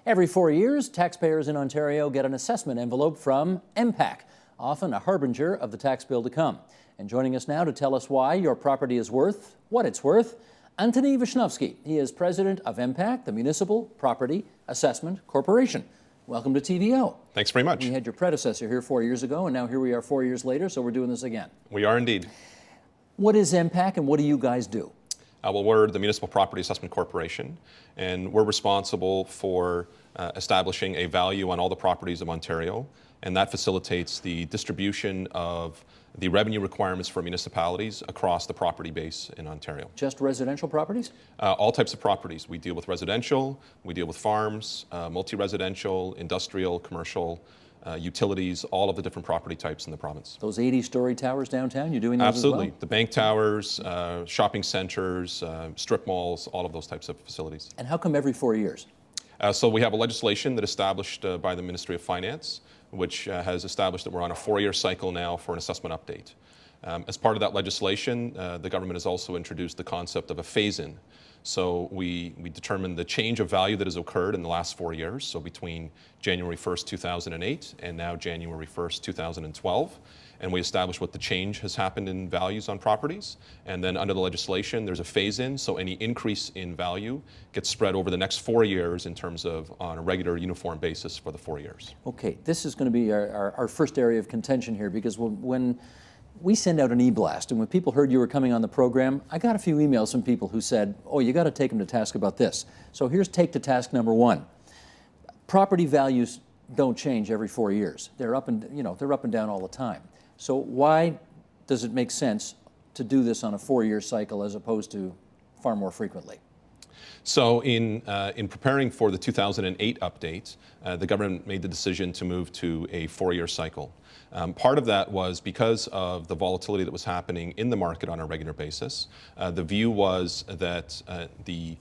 Every 4 years, taxpayers in Ontario get an assessment envelope from MPAC, often a harbinger of the tax bill to come. And joining us now to tell us why your property is worth what it's worth, Antoni Wisniowski. He is president of MPAC, the Municipal Property Assessment Corporation. Welcome to TVO. Thanks very much. We had your predecessor here 4 years ago, and now here we are 4 years later, so we're doing this again. We are indeed. What is MPAC and what do you guys do? Well, we're the Municipal Property Assessment Corporation, and we're responsible for establishing a value on all the properties of Ontario, and that facilitates the distribution of the revenue requirements for municipalities across the property base in Ontario. Just residential properties? All types of properties. We deal with residential, we deal with farms, multi-residential, industrial, commercial, utilities, all of the different property types in the province. Those 80-story towers downtown, you're doing those Absolutely. as well? The bank towers, shopping centers, strip malls, all of those types of facilities. And how come every 4 years? So we have a legislation that established by the Ministry of Finance, which has established that we're on a 4-year cycle now for an assessment update. As part of that legislation, the government has also introduced the concept of a phase-in. So we determined the change of value that has occurred in the last 4 years, so between January 1st, 2008 and now January 1st, 2012. And we established what the change has happened in values on properties. And then under the legislation, there's a phase-in, so any increase in value gets spread over the next 4 years in terms of on a regular uniform basis for the 4 years. Okay, this is going to be our first area of contention here, because when we send out an e-blast, and when people heard you were coming on the program, I got a few emails from people who said, oh, you got to take them to task about this. So here's take to task number one. Property values don't change every 4 years. They're up and down all the time. So why does it make sense to do this on a 4-year cycle as opposed to far more frequently? So in preparing for the 2008 update, the government made the decision to move to a 4-year cycle. Part of that was because of the volatility that was happening in the market on a regular basis. The view was that the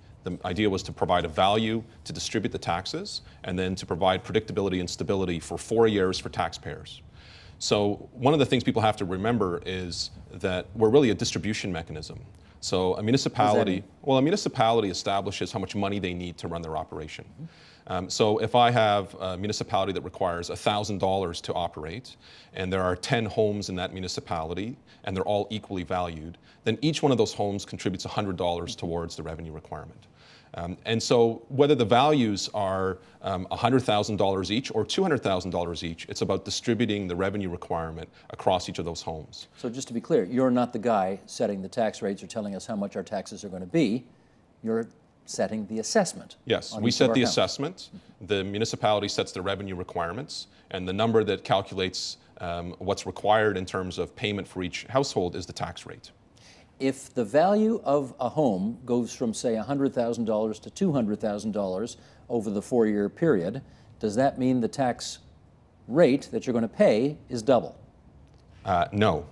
idea was to provide a value to distribute the taxes and then to provide predictability and stability for 4 years for taxpayers. So one of the things people have to remember is that we're really a distribution mechanism. So a municipality, a municipality establishes how much money they need to run their operation. So if I have a municipality that requires $1,000 to operate, and there are 10 homes in that municipality, and they're all equally valued, then each one of those homes contributes $100 towards the revenue requirement. And so whether the values are $100,000 each or $200,000 each, it's about distributing the revenue requirement across each of those homes. So just to be clear, you're not the guy setting the tax rates or telling us how much our taxes are going to be. You're setting the assessment. Yes, we set the assessment. The municipality sets the revenue requirements, and the number that calculates what's required in terms of payment for each household is the tax rate. If the value of a home goes from, say, $100,000 to $200,000 over the 4-year period, does that mean the tax rate that you're going to pay is double? No.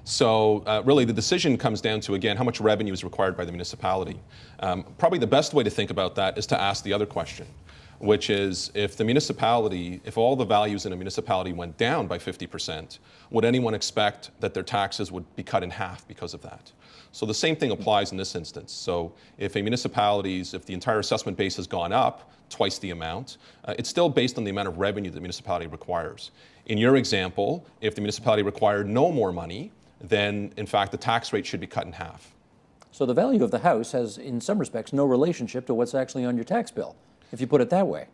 So really the decision comes down to, again, how much revenue is required by the municipality. Probably the best way to think about that is to ask the other question, which is if all the values in a municipality went down by 50%, would anyone expect that their taxes would be cut in half because of that? So the same thing applies in this instance. So if the entire assessment base has gone up twice the amount, it's still based on the amount of revenue the municipality requires. In your example, if the municipality required no more money, then in fact the tax rate should be cut in half. So the value of the house has, in some respects, no relationship to what's actually on your tax bill, if you put it that way.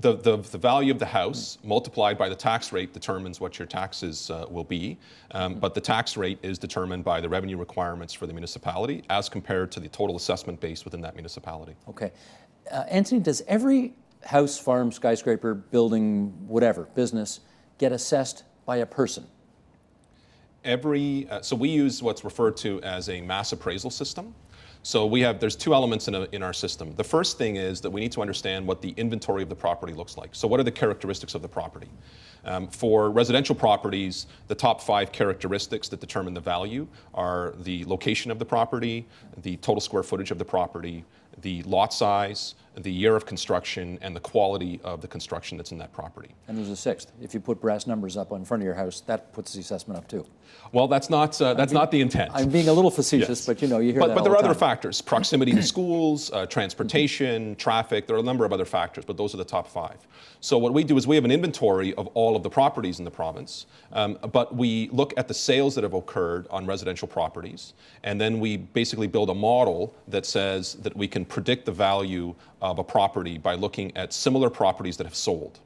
The value of the house multiplied by the tax rate determines what your taxes will be, but the tax rate is determined by the revenue requirements for the municipality as compared to the total assessment base within that municipality. Okay. Antoni, does every house, farm, skyscraper, building, whatever, business, get assessed by a person? So we use what's referred to as a mass appraisal system. So there's two elements in our system. The first thing is that we need to understand what the inventory of the property looks like. So what are the characteristics of the property? For residential properties, the top 5 characteristics that determine the value are the location of the property, the total square footage of the property, the lot size, the year of construction, and the quality of the construction that's in that property. And there's a sixth. If you put brass numbers up on front of your house, that puts the assessment up too. Well, that's not the intent. I'm being a little facetious, Yes. but you know, you hear that But all there are the other time. factors: proximity to schools, transportation, traffic. There are a number of other factors, but those are the top 5. So what we do is we have an inventory of all of the properties in the province, but we look at the sales that have occurred on residential properties, and then we basically build a model that says that we can predict the value of a property by looking at similar properties that have sold.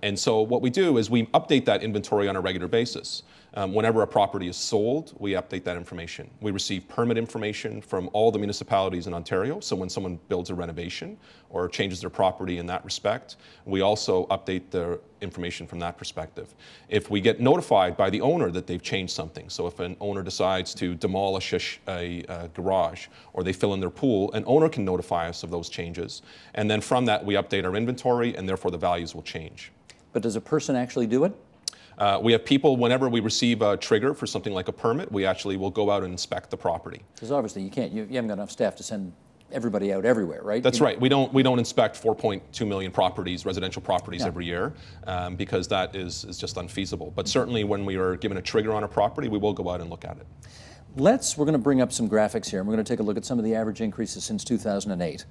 And so what we do is we update that inventory on a regular basis. Whenever a property is sold, we update that information. We receive permit information from all the municipalities in Ontario. So when someone builds a renovation or changes their property in that respect, we also update the information from that perspective. If we get notified by the owner that they've changed something, so if an owner decides to demolish a garage or they fill in their pool, an owner can notify us of those changes. And then from that, we update our inventory, and therefore the values will change. But does a person actually do it? We have people, whenever we receive a trigger for something like a permit, we actually will go out and inspect the property. Because obviously you can't, you haven't got enough staff to send everybody out everywhere, right? That's right. We don't inspect 4.2 million properties, residential properties, every year, because that is just unfeasible. But certainly when we are given a trigger on a property, we will go out and look at it. We're going to bring up some graphics here, and we're going to take a look at some of the average increases since 2008.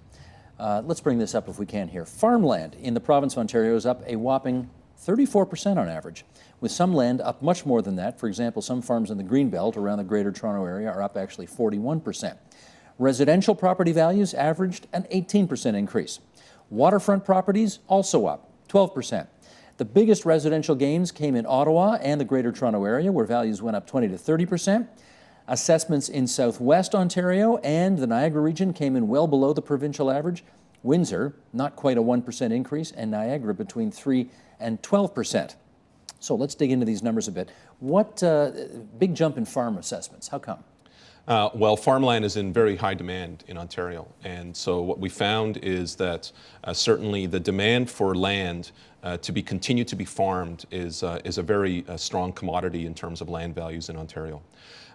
Let's bring this up if we can here. Farmland in the province of Ontario is up a whopping 34% on average, with some land up much more than that. For example, some farms in the Greenbelt around the Greater Toronto area are up actually 41%. Residential property values averaged an 18% increase. Waterfront properties also up 12%. The biggest residential gains came in Ottawa and the Greater Toronto area, where values went up 20 to 30%. Assessments in Southwest Ontario and the Niagara region came in well below the provincial average. Windsor, not quite a 1% increase, and Niagara between 3 and 12%. So let's dig into these numbers a bit. What big jump in farm assessments? How come? Well, farmland is in very high demand in Ontario. And so what we found is that certainly the demand for land to continue to be farmed is a very strong commodity in terms of land values in Ontario.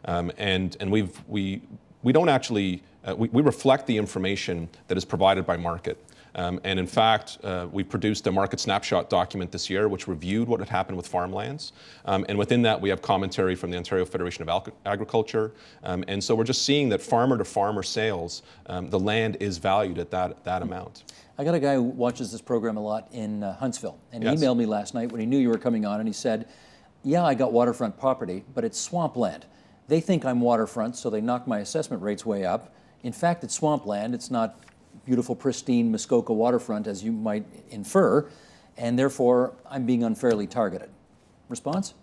And we don't actually, we reflect the information that is provided by market. And in fact, we produced a market snapshot document this year which reviewed what had happened with farmlands. And within that, we have commentary from the Ontario Federation of Agriculture. And so we're just seeing that farmer-to-farmer sales, the land is valued at that amount. I got a guy who watches this program a lot in Huntsville, and he Yes. emailed me last night when he knew you were coming on, and he said, yeah, I got waterfront property, but it's swampland. They think I'm waterfront, so they knock my assessment rates way up. In fact, it's swampland. It's not beautiful, pristine Muskoka waterfront, as you might infer, and therefore I'm being unfairly targeted. Response?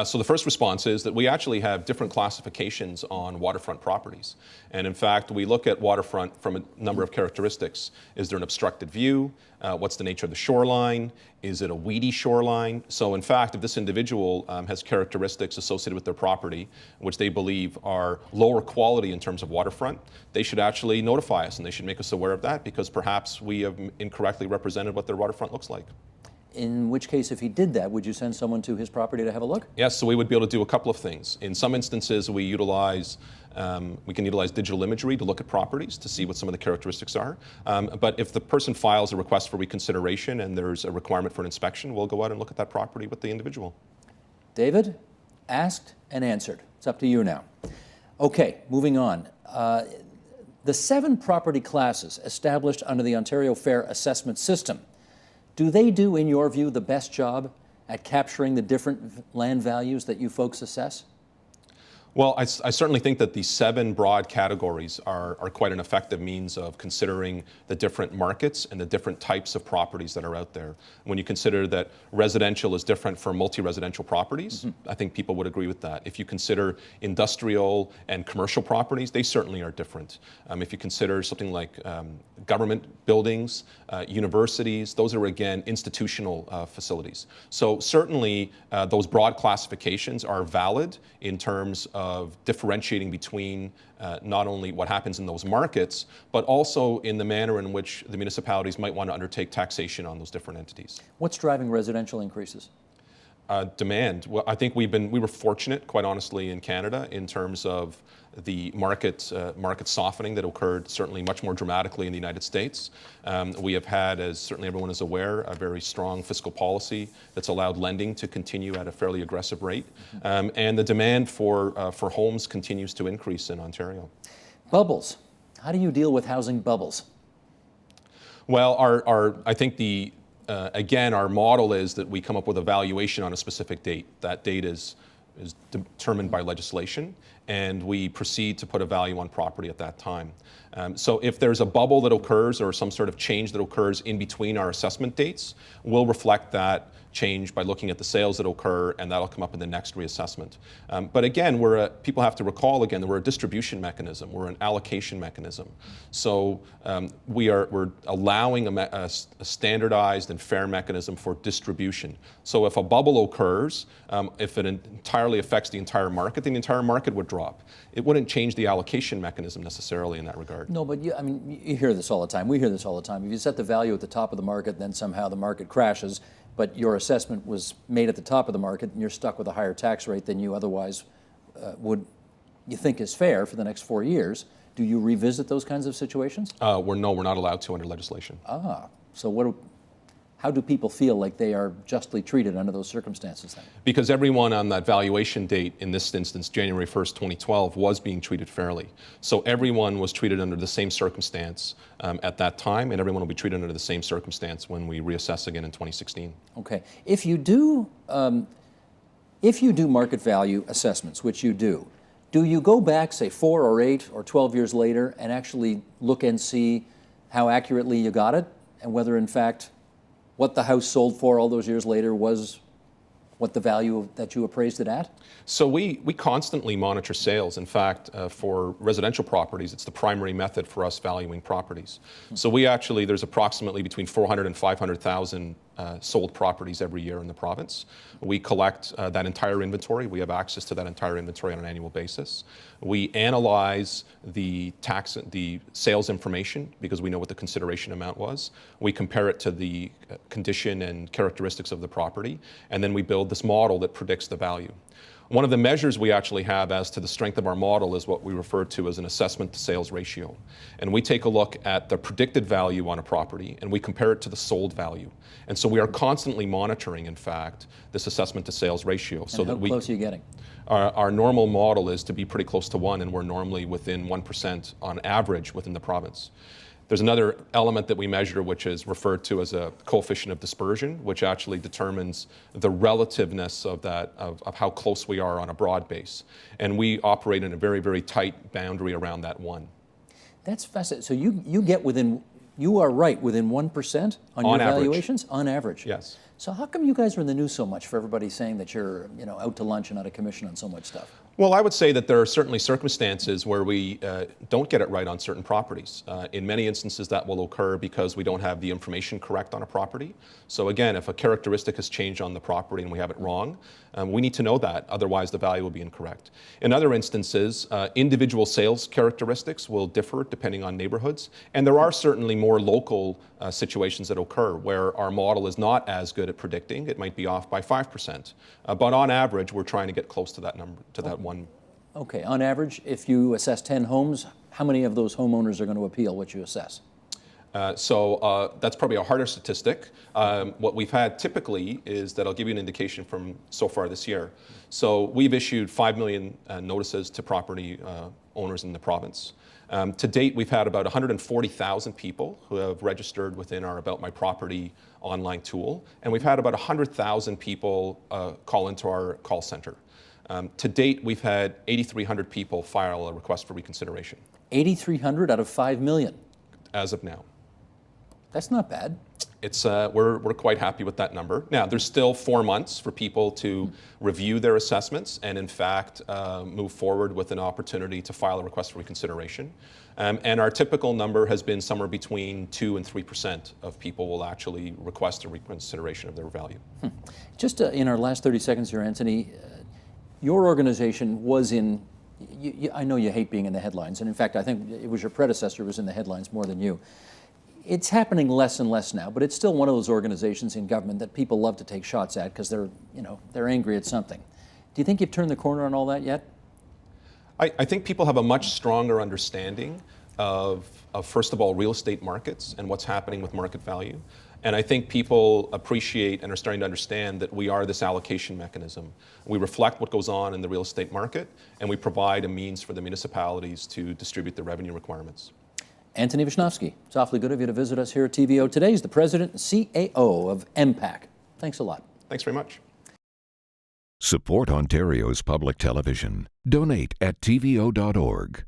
So the first response is that we actually have different classifications on waterfront properties. And in fact, we look at waterfront from a number of characteristics. Is there an obstructed view? What's the nature of the shoreline? Is it a weedy shoreline? So in fact, if this individual has characteristics associated with their property, which they believe are lower quality in terms of waterfront, they should actually notify us and they should make us aware of that, because perhaps we have incorrectly represented what their waterfront looks like. In which case, if he did that, would you send someone to his property to have a look? Yes, so we would be able to do a couple of things. In some instances, we can utilize digital imagery to look at properties to see what some of the characteristics are. But if the person files a request for reconsideration and there's a requirement for an inspection, we'll go out and look at that property with the individual. David, asked and answered. It's up to you now. Okay, moving on. The 7 property classes established under the Ontario Fair Assessment System, do they do, in your view, the best job at capturing the different land values that you folks assess? Well, I certainly think that the 7 broad categories are quite an effective means of considering the different markets and the different types of properties that are out there. When you consider that residential is different from multi-residential properties, I think people would agree with that. If you consider industrial and commercial properties, they certainly are different. If you consider something like government buildings, universities, those are, again, institutional facilities. So certainly those broad classifications are valid in terms of differentiating between not only what happens in those markets, but also in the manner in which the municipalities might want to undertake taxation on those different entities. What's driving residential increases? Demand. Well, I think we were fortunate, quite honestly, in Canada in terms of the market softening that occurred certainly much more dramatically in the United States. We have had, as certainly everyone is aware, a very strong fiscal policy that's allowed lending to continue at a fairly aggressive rate, and the demand for homes continues to increase in Ontario. Bubbles. How do you deal with housing bubbles? Well, I think again, our model is that we come up with a valuation on a specific date. That date is determined by legislation, and we proceed to put a value on property at that time. So if there's a bubble that occurs or some sort of change that occurs in between our assessment dates, we'll reflect that change by looking at the sales that occur, and that'll come up in the next reassessment. But again, people have to recall again that we're a distribution mechanism, we're an allocation mechanism. So we're allowing a standardized and fair mechanism for distribution. So if a bubble occurs, if it entirely affects the entire market, then the entire market would drop. It wouldn't change the allocation mechanism necessarily in that regard. No, but you hear this all the time. We hear this all the time. If you set the value at the top of the market, then somehow the market crashes, but your assessment was made at the top of the market and you're stuck with a higher tax rate than you otherwise you think is fair for the next 4 years. Do you revisit those kinds of situations? We're not allowed to under legislation. So how do people feel like they are justly treated under those circumstances then? Because everyone on that valuation date, in this instance, January 1st, 2012, was being treated fairly. So everyone was treated under the same circumstance at that time, and everyone will be treated under the same circumstance when we reassess again in 2016. Okay. If you do market value assessments, which you do you go back, say, 4 or 8 or 12 years later and actually look and see how accurately you got it and whether, in fact, what the house sold for all those years later was what the value that you appraised it at? So we constantly monitor sales. In fact, for residential properties, it's the primary method for us valuing properties. So there's approximately between 400 and 500,000 sold properties every year in the province. We collect that entire inventory. We have access to that entire inventory on an annual basis. We analyze the sales information because we know what the consideration amount was. We compare it to the condition and characteristics of the property, and then we build this model that predicts the value. One of the measures we actually have as to the strength of our model is what we refer to as an assessment to sales ratio. And we take a look at the predicted value on a property and we compare it to the sold value. And so we are constantly monitoring, in fact, this assessment to sales ratio. And how close are you getting? Our normal model is to be pretty close to 1, and we're normally within 1% on average within the province. There's another element that we measure, which is referred to as a coefficient of dispersion, which actually determines the relativeness of how close we are on a broad base. And we operate in a very, very tight boundary around that 1. That's fascinating. So you are right within 1% on your valuations? On average? Yes. So how come you guys are in the news so much for everybody saying that you're out to lunch and out of commission on so much stuff? Well, I would say that there are certainly circumstances where we don't get it right on certain properties. In many instances, that will occur because we don't have the information correct on a property. So again, if a characteristic has changed on the property and we have it wrong, we need to know that, otherwise the value will be incorrect. In other instances, individual sales characteristics will differ depending on neighborhoods, and there are certainly more local situations that occur where our model is not as good at predicting. It might be off by 5%, but on average, we're trying to get close to that number, to that 1. Okay, on average, if you assess 10 homes, how many of those homeowners are going to appeal what you assess? So that's probably a harder statistic. What we've had typically is that I'll give you an indication from so far this year. So we've issued 5 million notices to property owners in the province. To date, we've had about 140,000 people who have registered within our About My Property online tool, and we've had about 100,000 people call into our call center. To date, we've had 8,300 people file a request for reconsideration. 8,300 out of 5 million? As of now. That's not bad. We're quite happy with that number. Now, there's still 4 months for people to review their assessments and, in fact, move forward with an opportunity to file a request for reconsideration. And our typical number has been somewhere between 2 and 3% of people will actually request a reconsideration of their value. Just in our last 30 seconds here, Antoni, your organization was in, I know you hate being in the headlines, and in fact, I think it was your predecessor who was in the headlines more than you. It's happening less and less now, but it's still one of those organizations in government that people love to take shots at because they're angry at something. Do you think you've turned the corner on all that yet? I think people have a much stronger understanding of, first of all, real estate markets and what's happening with market value. And I think people appreciate and are starting to understand that we are this allocation mechanism. We reflect what goes on in the real estate market, and we provide a means for the municipalities to distribute their revenue requirements. Antoni Wisniowski, it's awfully good of you to visit us here at TVO today. He's the president and CAO of MPAC. Thanks a lot. Thanks very much. Support Ontario's public television. Donate at tvo.org.